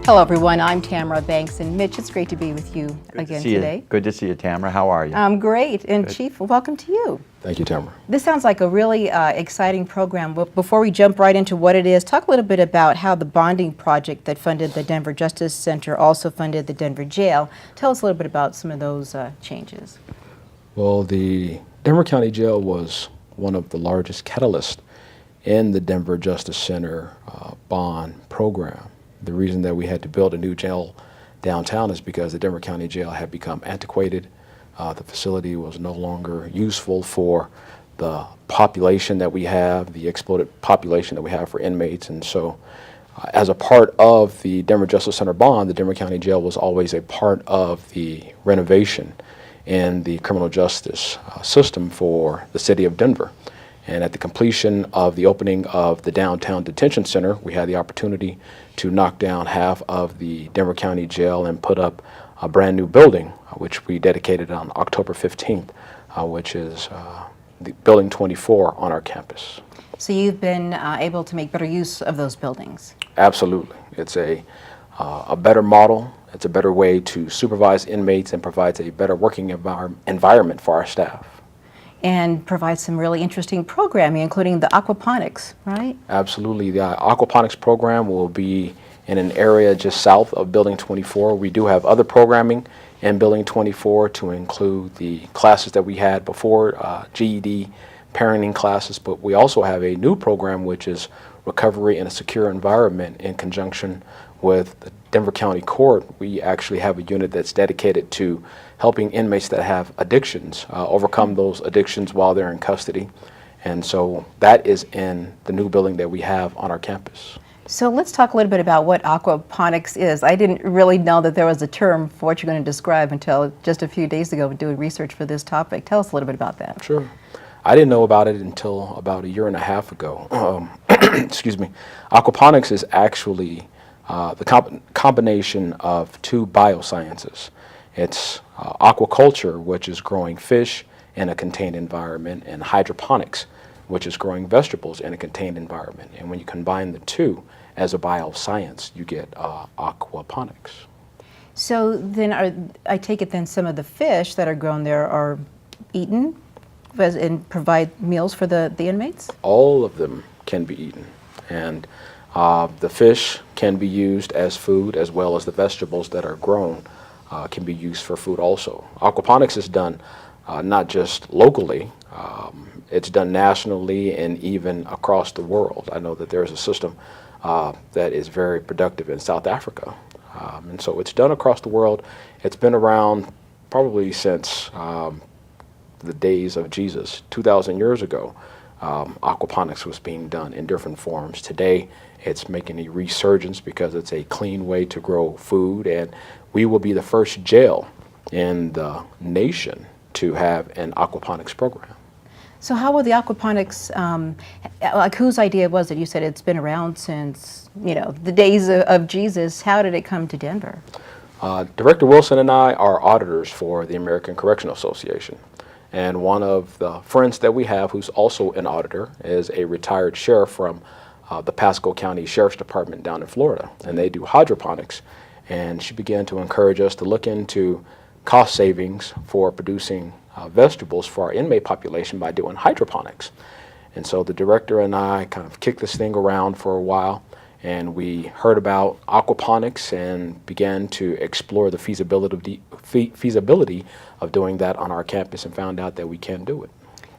Hello everyone, I'm Tamara Banks, and Mitch, it's great to be with you again today. Good to see you, Tamara. How are you? I'm great, and Good. Chief, welcome to you. Thank you, Tamara. This sounds like a really exciting program. But before we jump right into what it is, talk a little bit about how the bonding project that funded the Denver Justice Center also funded the Denver Jail. Tell us a little bit about some of those changes. Well, the Denver County Jail was one of the largest catalysts in the Denver Justice Center bond program. The reason that we had to build a new jail downtown is because the Denver County Jail had become antiquated. The facility was no longer useful for the population that we have, the exploded population that we have for inmates. And so as a part of the Denver Justice Center bond, the Denver County Jail was always a part of the renovation in the criminal justice system for the city of Denver. And at the completion of the opening of the downtown detention center, we had the opportunity to knock down half of the Denver County Jail and put up a brand new building, which we dedicated on October 15th, which is the building 24 on our campus. So you've been able to make better use of those buildings. Absolutely. It's a better model. It's a better way to supervise inmates and provides a better working environment for our staff. And provide some really interesting programming, including the Aquaponics, right? Absolutely. The Aquaponics program will be in an area just south of Building 24. We do have other programming in Building 24 to include the classes that we had before, GED, parenting classes, but we also have a new program which is recovery in a secure environment in conjunction with the Denver County Court. We actually have a unit that's dedicated to helping inmates that have addictions overcome those addictions while they're in custody. And so that is in the new building that we have on our campus. So let's talk a little bit about what aquaponics is. I didn't really know that there was a term for what you're going to describe until just a few days ago doing research for this topic. Tell us a little bit about that. Sure. I didn't know about it until about a year and a half ago. Excuse me. Aquaponics is actually the combination of two biosciences. It's aquaculture, which is growing fish in a contained environment, and hydroponics, which is growing vegetables in a contained environment. And when you combine the two as a bioscience, you get aquaponics. So then I take it then some of the fish that are grown there are eaten and provide meals for the inmates? All of them can be eaten. And the fish can be used as food, as well as the vegetables that are grown can be used for food also. Aquaponics is done not just locally, it's done nationally and even across the world. I know that there's a system that is very productive in South Africa. And so it's done across the world. It's been around probably since the days of Jesus, 2,000 years ago. Aquaponics was being done in different forms. Today, it's making a resurgence because it's a clean way to grow food, and we will be the first jail in the nation to have an aquaponics program. So how will the aquaponics, like whose idea was it? You said it's been around since, the days of Jesus. How did it come to Denver? Director Wilson and I are auditors for the American Correctional Association. And one of the friends that we have who's also an auditor is a retired sheriff from the Pasco County Sheriff's Department down in Florida. And they do hydroponics. And she began to encourage us to look into cost savings for producing vegetables for our inmate population by doing hydroponics. And so the director and I kind of kicked this thing around for a while, and we heard about aquaponics and began to explore the feasibility of doing that on our campus and found out that we can do it.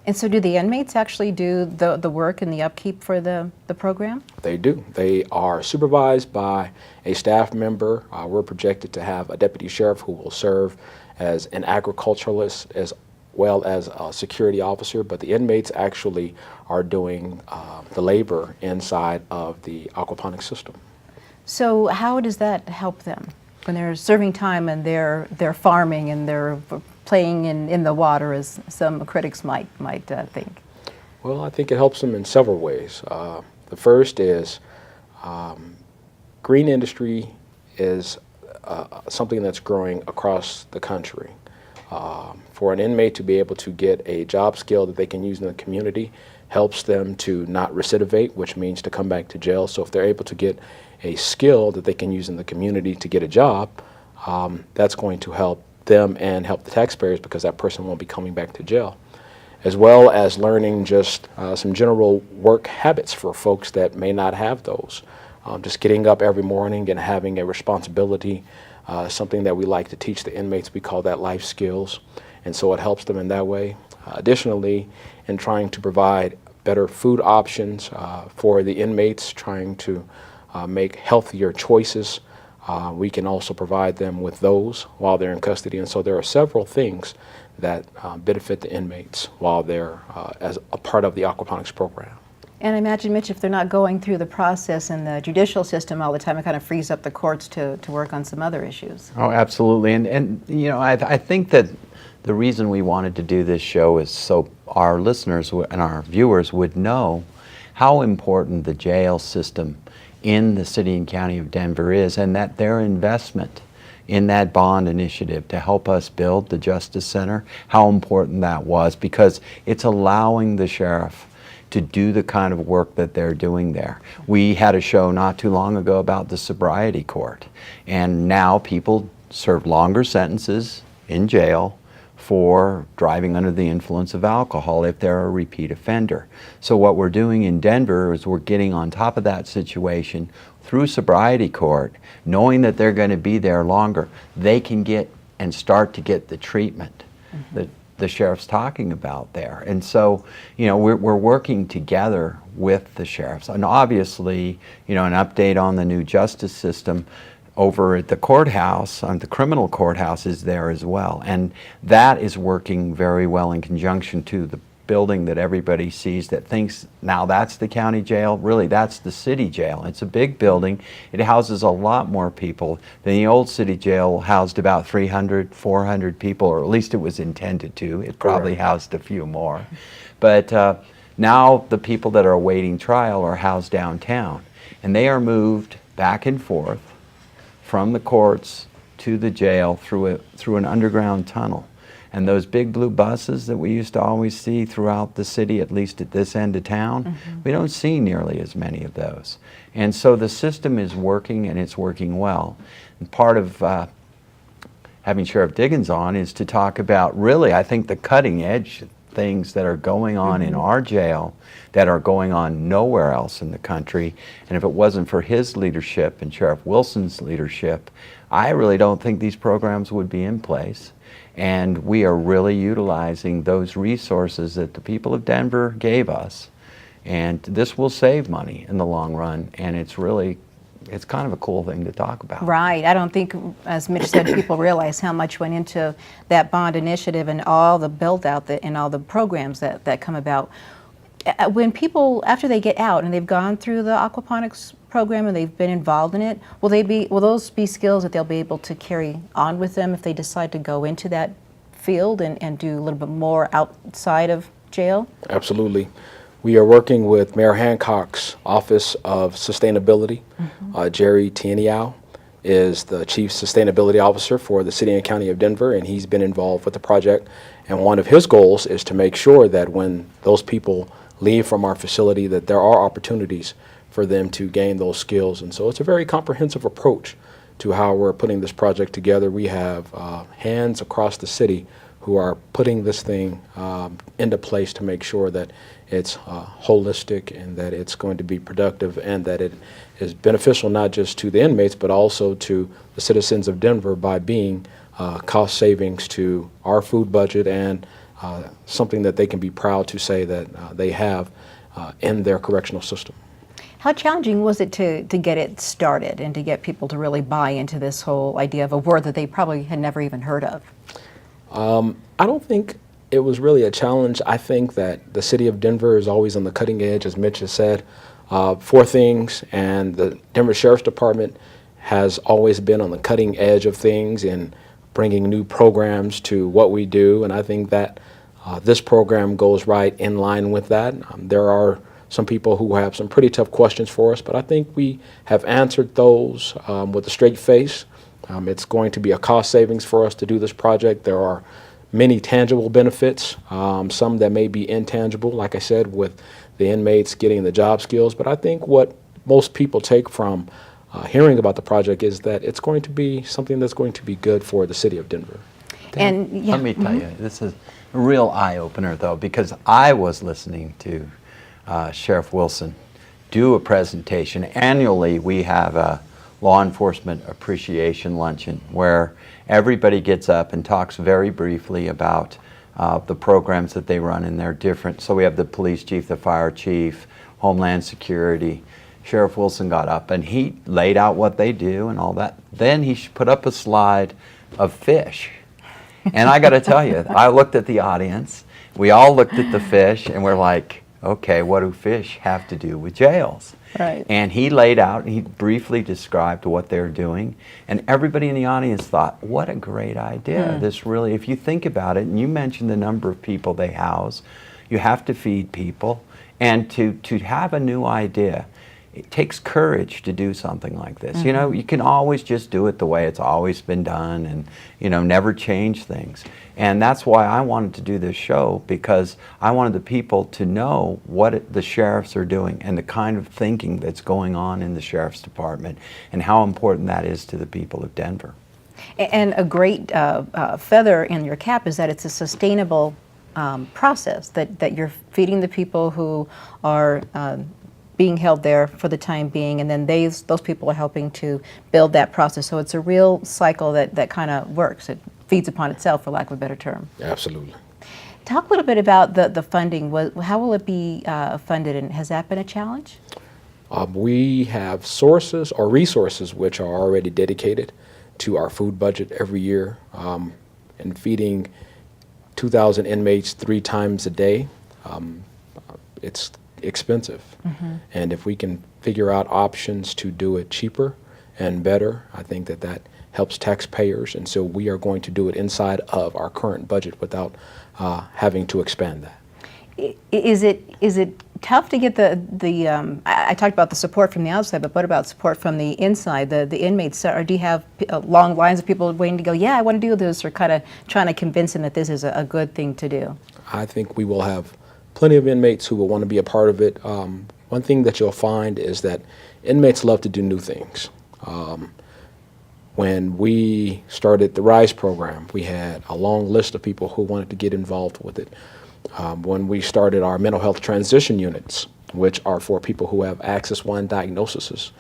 And so do the inmates actually do the work and the upkeep for the program? They do. They are supervised by a staff member. We're projected to have a deputy sheriff who will serve as an agriculturalist as well as a security officer, but the inmates actually are doing the labor inside of the aquaponics system. So how does that help them when they're serving time and they're farming and they're playing in the water, as some critics might think? Well, I think it helps them in several ways. The first is green industry is something that's growing across the country. For an inmate to be able to get a job skill that they can use in the community helps them to not recidivate, which means to come back to jail. So if they're able to get a skill that they can use in the community to get a job, that's going to help them and help the taxpayers because that person won't be coming back to jail. As well as learning just some general work habits for folks that may not have those. Just getting up every morning and having a responsibility, something that we like to teach the inmates. We call that life skills. And so it helps them in that way. Additionally, in trying to provide better food options for the inmates, trying to make healthier choices, we can also provide them with those while they're in custody. And so there are several things that benefit the inmates while they're as a part of the aquaponics program. And I imagine, Mitch, if they're not going through the process in the judicial system all the time, it kind of frees up the courts to work on some other issues. Oh, absolutely. And you know, I think that the reason we wanted to do this show is so our listeners and our viewers would know how important the jail system in the city and county of Denver is, and that their investment in that bond initiative to help us build the Justice Center, how important that was, because it's allowing the sheriff to do the kind of work that they're doing there. We had a show not too long ago about the sobriety court, and now people serve longer sentences in jail for driving under the influence of alcohol if they're a repeat offender. So what we're doing in Denver is we're getting on top of that situation through sobriety court, knowing that they're going to be there longer. They can get and start to get the treatment that the sheriff's talking about there. And so, you know, we're working together with the sheriffs. And obviously, you know, an update on the new justice system over at the courthouse, the criminal courthouse is there as well. And that is working very well in conjunction to the building that everybody sees that thinks now that's the county jail. Really, that's the city jail. It's a big building. It houses a lot more people than the old city jail housed about 300, 400 people, or at least it was intended to. It probably housed a few more. But now the people that are awaiting trial are housed downtown, and they are moved back and forth from the courts to the jail through an underground tunnel. And those big blue buses that we used to always see throughout the city, at least at this end of town, we don't see nearly as many of those. And so the system is working, and it's working well. And part of having Sheriff Diggins on is to talk about really, I think, the cutting edge things that are going on in our jail that are going on nowhere else in the country. And if it wasn't for his leadership and Sheriff Wilson's leadership, I really don't think these programs would be in place. And we are really utilizing those resources that the people of Denver gave us. And this will save money in the long run, and it's kind of a cool thing to talk about. Right. I don't think, as Mitch said, people realize how much went into that bond initiative and all the build out and all the programs that come about. When people, after they get out and they've gone through the aquaponics program and they've been involved in it, will those be skills that they'll be able to carry on with them if they decide to go into that field and do a little bit more outside of jail? Absolutely. We are working with Mayor Hancock's Office of Sustainability. Jerry Tieniao is the Chief Sustainability Officer for the City and County of Denver, and he's been involved with the project. And one of his goals is to make sure that when those people leave from our facility, that there are opportunities for them to gain those skills. And so it's a very comprehensive approach to how we're putting this project together. We have hands across the city who are putting this thing into place to make sure that it's holistic and that it's going to be productive and that it is beneficial not just to the inmates but also to the citizens of Denver by being cost savings to our food budget and something that they can be proud to say that they have in their correctional system. How challenging was it to get it started and to get people to really buy into this whole idea of a word that they probably had never even heard of? I don't think it was really a challenge. I think that the city of Denver is always on the cutting edge, as Mitch has said, for things, and the Denver Sheriff's Department has always been on the cutting edge of things in bringing new programs to what we do, and I think that this program goes right in line with that. There are some people who have some pretty tough questions for us, but I think we have answered those with a straight face. It's going to be a cost savings for us to do this project. There are many tangible benefits, some that may be intangible, like I said, with the inmates getting the job skills. But I think what most people take from hearing about the project is that it's going to be something that's going to be good for the city of Denver. And yeah, Let me tell you, this is a real eye-opener, though, because I was listening to Sheriff Wilson do a presentation. Annually, we have a law enforcement appreciation luncheon where everybody gets up and talks very briefly about the programs that they run, and they're different. So we have the police chief, the fire chief, Homeland Security. Sheriff Wilson got up and he laid out what they do and all that. Then he put up a slide of fish. And I got to tell you, I looked at the audience, we all looked at the fish, and we're like, okay, what do fish have to do with jails? Right. And he laid out, he briefly described what they're doing, and everybody in the audience thought, what a great idea. This really, if you think about it, and you mentioned the number of people they house, you have to feed people, and to have a new idea, it takes courage to do something like this. You know, you can always just do it the way it's always been done and, you know, never change things. And that's why I wanted to do this show, because I wanted the people to know what the sheriffs are doing and the kind of thinking that's going on in the sheriff's department and how important that is to the people of Denver. And a great feather in your cap is that it's a sustainable process, that you're feeding the people who are being held there for the time being, and then those people are helping to build that process. So it's a real cycle that kind of works. It feeds upon itself, for lack of a better term. Absolutely. Talk a little bit about the funding. How will it be funded, and has that been a challenge? We have sources or resources which are already dedicated to our food budget every year, and feeding 2,000 inmates 3 times a day. It's expensive. And if we can figure out options to do it cheaper and better, I think that helps taxpayers. And so we are going to do it inside of our current budget without having to expand that. Is it tough to get I talked about the support from the outside, but what about support from the inside, the inmates? Or do you have long lines of people waiting to go, yeah, I want to do this, or kind of trying to convince them that this is a good thing to do? I think we will have plenty of inmates who will want to be a part of it. One thing that you'll find is that inmates love to do new things. When we started the RISE program, we had a long list of people who wanted to get involved with it. When we started our mental health transition units, which are for people who have Axis 1 diagnoses,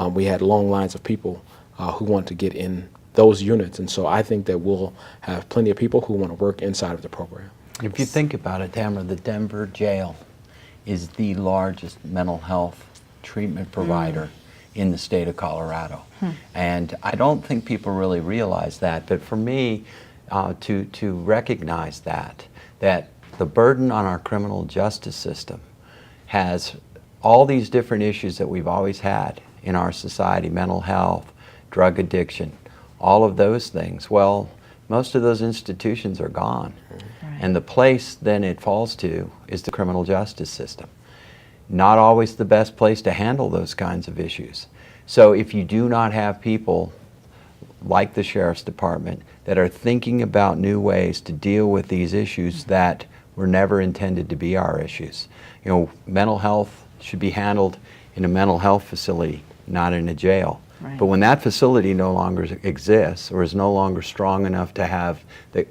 we had long lines of people who want to get in those units. And so I think that we'll have plenty of people who want to work inside of the program. If you think about it, Tamara, the Denver jail is the largest mental health treatment provider in the state of Colorado. And I don't think people really realize that, but for me to recognize that the burden on our criminal justice system has all these different issues that we've always had in our society, mental health, drug addiction, all of those things. Well, most of those institutions are gone. And the place then it falls to is the criminal justice system. Not always the best place to handle those kinds of issues. So if you do not have people like the Sheriff's Department that are thinking about new ways to deal with these issues that were never intended to be our issues. You know, mental health should be handled in a mental health facility, not in a jail. Right. But when that facility no longer exists or is no longer strong enough to have,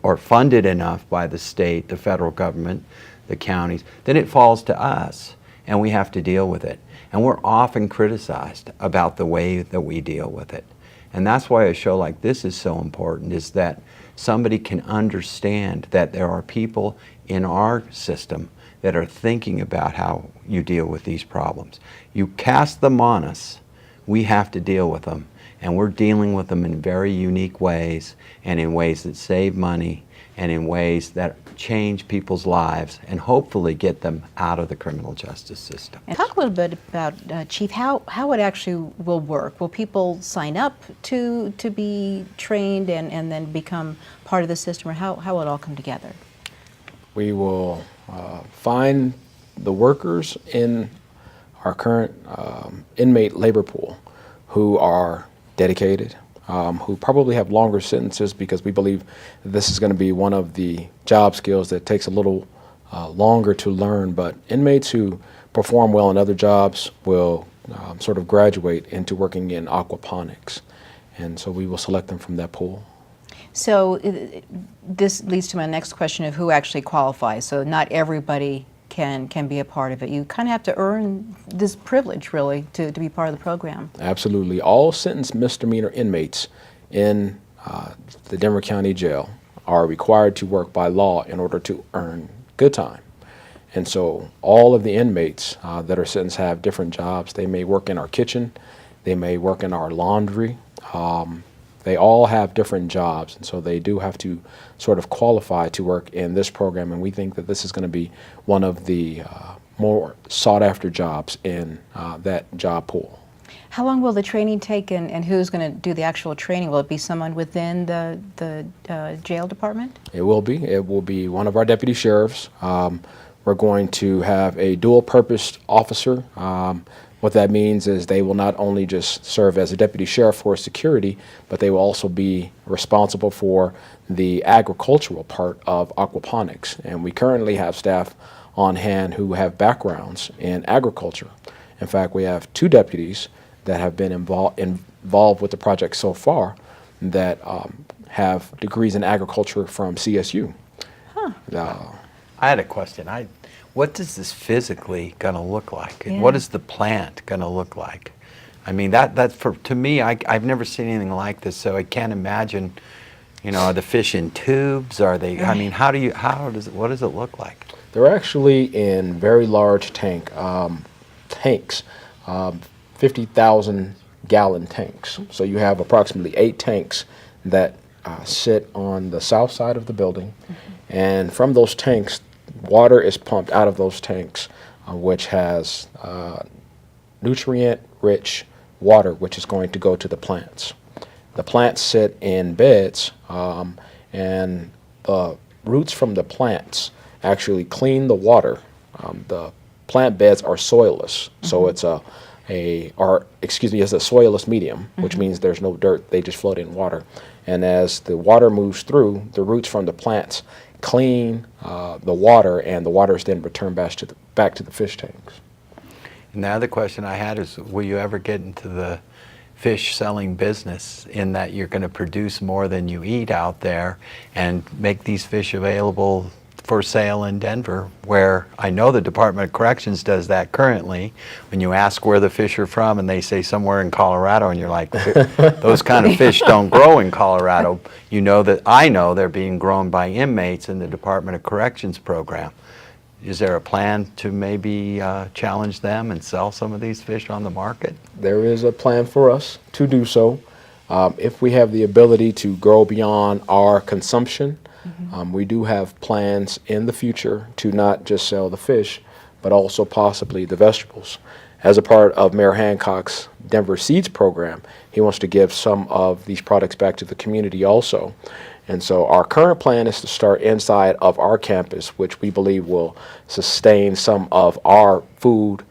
or funded enough by the state, the federal government, the counties, then it falls to us and we have to deal with it. And we're often criticized about the way that we deal with it. And that's why a show like this is so important, is that somebody can understand that there are people in our system that are thinking about how you deal with these problems. You cast them on us, we have to deal with them, and we're dealing with them in very unique ways, and in ways that save money, and in ways that change people's lives, and hopefully get them out of the criminal justice system. And talk a little bit about, Chief, how it actually will work. Will people sign up to be trained and then become part of the system, or how will it all come together? We will find the workers in our current inmate labor pool who are dedicated, who probably have longer sentences because we believe this is going to be one of the job skills that takes a little longer to learn. But inmates who perform well in other jobs will sort of graduate into working in aquaponics. And so we will select them from that pool. So this leads to my next question of who actually qualifies. So not everybody can be a part of it. You kind of have to earn this privilege, really, to be part of the program. Absolutely. All sentenced misdemeanor inmates in the Denver County Jail are required to work by law in order to earn good time. And so all of the inmates that are sentenced have different jobs. They may work in our kitchen. They may work in our laundry. They all have different jobs, and so they do have to sort of qualify to work in this program, and we think that this is going to be one of the more sought-after jobs in that job pool. How long will the training take, and who's going to do the actual training? Will it be someone within the jail department? It will be. It will be one of our deputy sheriffs. We're going to have a dual-purpose officer. What that means is they will not only just serve as a deputy sheriff for security, but they will also be responsible for the agricultural part of aquaponics. And we currently have staff on hand who have backgrounds in agriculture. In fact, we have 2 deputies that have been involved with the project so far that have degrees in agriculture from CSU. Huh. I had a question. What is this physically going to look like? Yeah. What is the plant going to look like? I mean, to me, I've never seen anything like this, so I can't imagine, are the fish in tubes? Are they, I mean, what does it look like? They're actually in very large tanks, 50,000 gallon tanks. So you have approximately 8 tanks that sit on the south side of the building. And from those tanks, water is pumped out of those tanks, which has nutrient-rich water, which is going to go to the plants. The plants sit in beds, and the roots from the plants actually clean the water. The plant beds are soilless, so it's a soilless medium, which means there's no dirt. They just float in water. And as the water moves through, the roots from the plants clean the water, and the water is then returned back to the fish tanks. And the other question I had is, will you ever get into the fish selling business, in that you're going to produce more than you eat out there and make these fish available for sale in Denver, where I know the Department of Corrections does that currently. When you ask where the fish are from and they say somewhere in Colorado, and you're like, those kind of fish don't grow in Colorado. I know they're being grown by inmates in the Department of Corrections program. Is there a plan to maybe challenge them and sell some of these fish on the market? There is a plan for us to do so. If we have the ability to grow beyond our consumption, we do have plans in the future to not just sell the fish, but also possibly the vegetables. As a part of Mayor Hancock's Denver Seeds program, he wants to give some of these products back to the community also. And so our current plan is to start inside of our campus, which we believe will sustain some of our food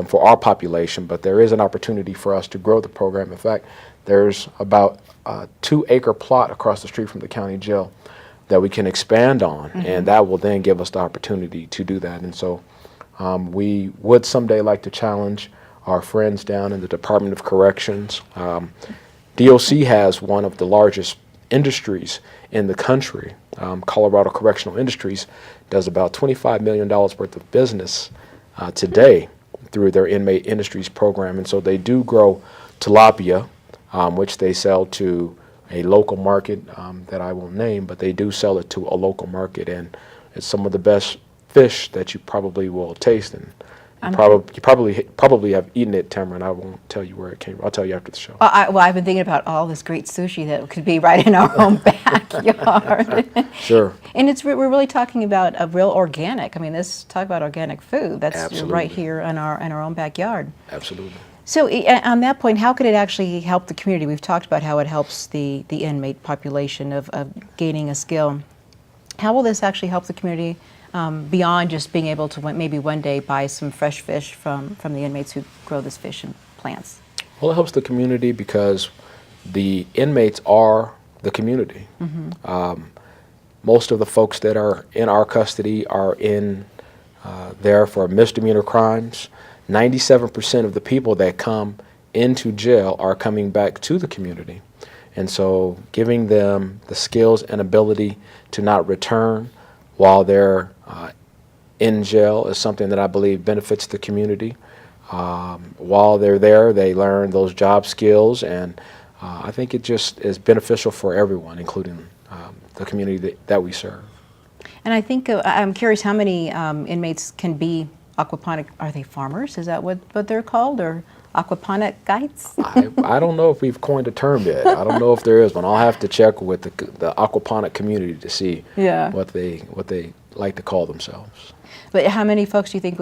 for our population, but there is an opportunity for us to grow the program. In fact, there's about a 2-acre plot across the street from the county jail that we can expand on, and that will then give us the opportunity to do that. And so we would someday like to challenge our friends down in the Department of Corrections. DOC has one of the largest industries in the country. Colorado Correctional Industries does about $25 million worth of business today through their inmate industries program. And so they do grow tilapia, which they sell to a local market that I won't name, but they do sell it to a local market, and it's some of the best fish that you probably will taste. And you probably have eaten it, Tamara, and I won't tell you where it came from. I'll tell you after the show. I've been thinking about all this great sushi that could be right in our own backyard. Sure. And we're really talking about a real organic. I mean, talk about organic food. That's Absolutely. Right here in our own backyard. Absolutely. So on that point, how could it actually help the community? We've talked about how it helps the inmate population of gaining a skill. How will this actually help the community beyond just being able to maybe one day buy some fresh fish from the inmates who grow this fish and plants? Well, it helps the community because the inmates are the community. Most of the folks that are in our custody are in there for misdemeanor crimes. 97% of the people that come into jail are coming back to the community. And so giving them the skills and ability to not return while they're in jail is something that I believe benefits the community. While they're there, they learn those job skills, and I think it just is beneficial for everyone, including the community that we serve. And I think, I'm curious how many inmates can be aquaponic, are they farmers? Is that what they're called, or aquaponic guides? I don't know if we've coined a term yet. I don't know if there is one. I'll have to check with the aquaponic community to see what they like to call themselves. But how many folks do you think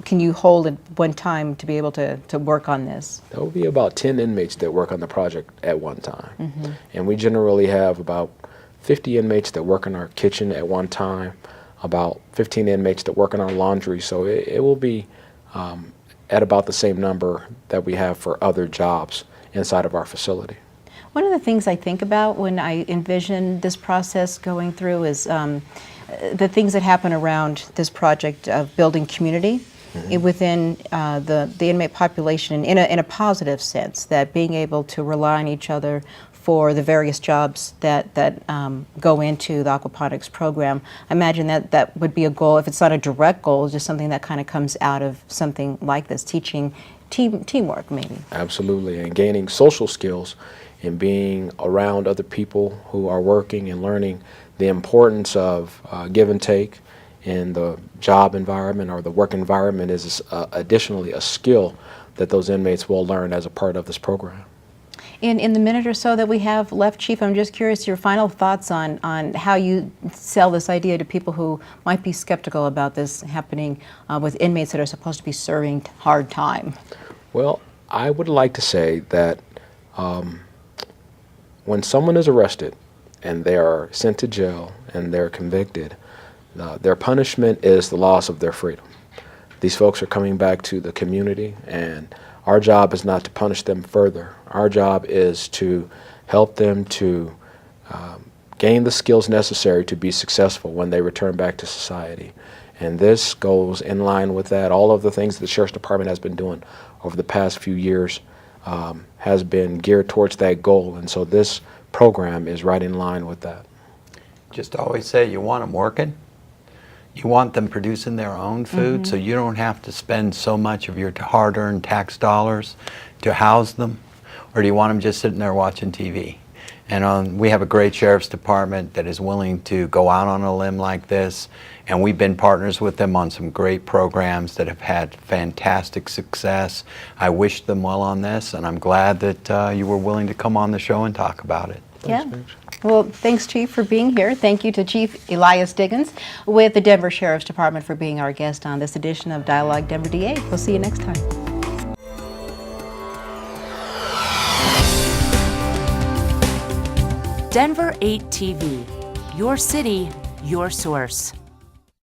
can you hold at one time to be able to work on this? There will be about 10 inmates that work on the project at one time. And we generally have about 50 inmates that work in our kitchen at one time, about 15 inmates that work in our laundry. So it will be at about the same number that we have for other jobs inside of our facility. One of the things I think about when I envision this process going through is the things that happen around this project of building community within the inmate population in a positive sense, that being able to rely on each other for the various jobs that go into the aquaponics program. I imagine that would be a goal, if it's not a direct goal, just something that kind of comes out of something like this, teaching teamwork maybe. Absolutely, and gaining social skills and being around other people who are working and learning the importance of give and take in the job environment or the work environment is additionally a skill that those inmates will learn as a part of this program. In the minute or so that we have left, Chief, I'm just curious your final thoughts on how you sell this idea to people who might be skeptical about this happening with inmates that are supposed to be serving hard time. Well, I would like to say that when someone is arrested and they are sent to jail and they're convicted, their punishment is the loss of their freedom. These folks are coming back to the community, and our job is not to punish them further. Our job is to help them to gain the skills necessary to be successful when they return back to society. And this goes in line with that. All of the things the Sheriff's Department has been doing over the past few years has been geared towards that goal. And so this program is right in line with that. Just always say you want them working. You want them producing their own food, so you don't have to spend so much of your hard-earned tax dollars to house them, or do you want them just sitting there watching TV? And we have a great Sheriff's Department that is willing to go out on a limb like this, and we've been partners with them on some great programs that have had fantastic success. I wish them well on this, and I'm glad that you were willing to come on the show and talk about it. Yeah. Well, thanks, Chief, for being here. Thank you to Chief Elias Diggins with the Denver Sheriff's Department for being our guest on this edition of Dialogue Denver DA. We'll see you next time. Denver 8 TV, your city, your source.